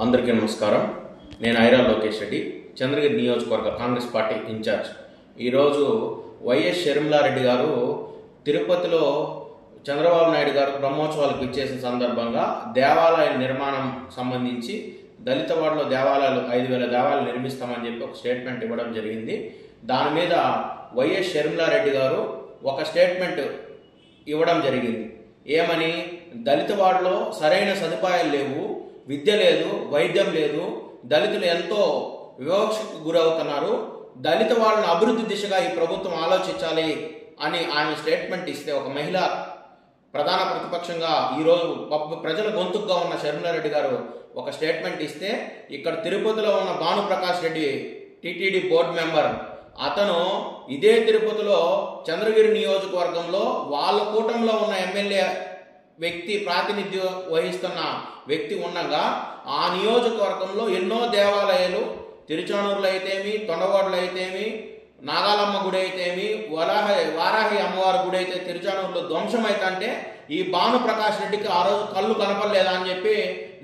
అందరికీ నమస్కారం. నేను ఐరా లోకేష్ రెడ్డి, చంద్రగిరి నియోజకవర్గ కాంగ్రెస్ పార్టీ ఇన్ఛార్జ్. ఈరోజు వైఎస్ షర్మిలారెడ్డి గారు తిరుపతిలో చంద్రబాబు నాయుడు గారు బ్రహ్మోత్సవాలకు ఇచ్చేసిన సందర్భంగా దేవాలయ నిర్మాణం సంబంధించి దళిత వాడలో దేవాలయాలు 5,000 దేవాలయాలు నిర్మిస్తామని చెప్పి ఒక స్టేట్మెంట్ ఇవ్వడం జరిగింది. దాని మీద వైఎస్ షర్మిలారెడ్డి గారు ఒక స్టేట్మెంట్ ఇవ్వడం జరిగింది. ఏమని? దళిత వాడలో సరైన సదుపాయాలు లేవు, విద్య లేదు, వైద్యం లేదు, దళితులు ఎంతో వివక్షకు గురవుతున్నారు, దళిత వాళ్ళని అభివృద్ధి దిశగా ఈ ప్రభుత్వం ఆలోచించాలి అని ఆయన స్టేట్మెంట్ ఇస్తే, ఒక మహిళ ప్రధాన ప్రతిపక్షంగా ఈరోజు ప్రజల గొంతుకుగా ఉన్న షర్మిలారెడ్డి గారు ఒక స్టేట్మెంట్ ఇస్తే, ఇక్కడ తిరుపతిలో ఉన్న Bhanuprakash Reddy TTD board member, అతను ఇదే తిరుపతిలో చంద్రగిరి నియోజకవర్గంలో వాళ్ళ కూటమిలో ఉన్న ఎమ్మెల్యే వ్యక్తి ప్రాతినిధ్యం వహిస్తున్న వ్యక్తి ఉండగా ఆ నియోజకవర్గంలో ఎన్నో దేవాలయాలు, తిరుచానూరులో అయితేమి, తొండవాడలో అయితేమి, నాగాలమ్మ గుడి అయితేమి, వారాహి అమ్మవారి గుడి అయితే తిరుచానూరులో ధ్వంసం అయితే ఈ భానుప్రకాష్ రెడ్డికి ఆ రోజు కళ్ళు కనపడలేదా అని చెప్పి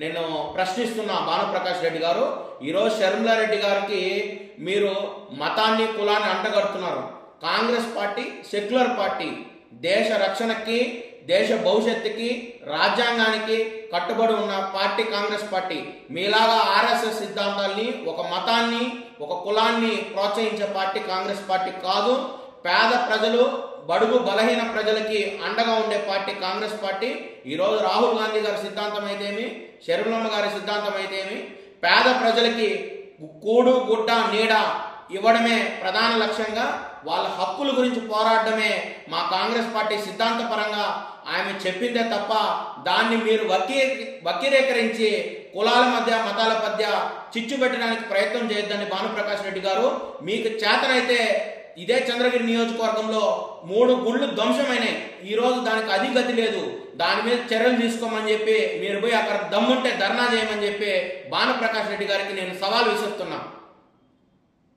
నేను ప్రశ్నిస్తున్నా. భానుప్రకాష్ రెడ్డి గారు, ఈరోజు షర్మిలారెడ్డి గారికి మీరు మతాన్ని కులాన్ని అంటగడుతున్నారు. కాంగ్రెస్ పార్టీ సెక్యులర్ పార్టీ, దేశ రక్షణకి, దేశ భవిష్యత్తుకి, రాజ్యాంగానికి కట్టుబడి ఉన్న పార్టీ కాంగ్రెస్ పార్టీ. మీలాగా ఆర్ఎస్ఎస్ సిద్ధాంతాల్ని, ఒక మతాన్ని, ఒక కులాన్ని ప్రోత్సహించే పార్టీ కాంగ్రెస్ పార్టీ కాదు. పేద ప్రజలు, బడుగు బలహీన ప్రజలకి అండగా ఉండే పార్టీ కాంగ్రెస్ పార్టీ. ఈరోజు రాహుల్ గాంధీ గారి సిద్ధాంతం అయితేమి, షర్మిలమ్మ గారి సిద్ధాంతం అయితేమి, పేద ప్రజలకి కూడు గుడ్డ నీడ ఇవ్వడమే ప్రధాన లక్ష్యంగా, వాళ్ళ హక్కుల గురించి పోరాడమే మా కాంగ్రెస్ పార్టీ సిద్ధాంతపరంగా ఆమె చెప్పిందే తప్ప దాన్ని మీరు వక్రీకరించి కులాల మధ్య మతాల మధ్య చిచ్చు పెట్టడానికి ప్రయత్నం చేయొద్దని భానుప్రకాష్ రెడ్డి గారు. మీకు చేతనైతే ఇదే చంద్రగిరి నియోజకవర్గంలో 3 గుళ్ళు ధ్వంసమైనాయి. ఈరోజు దానికి అధిగతి లేదు, దాని మీద చర్యలు తీసుకోమని చెప్పి మీరు పోయి అక్కడ దమ్ముంటే ధర్నా చేయమని చెప్పి భానుప్రకాష్ రెడ్డి గారికి నేను సవాల్ విసురుతున్నా.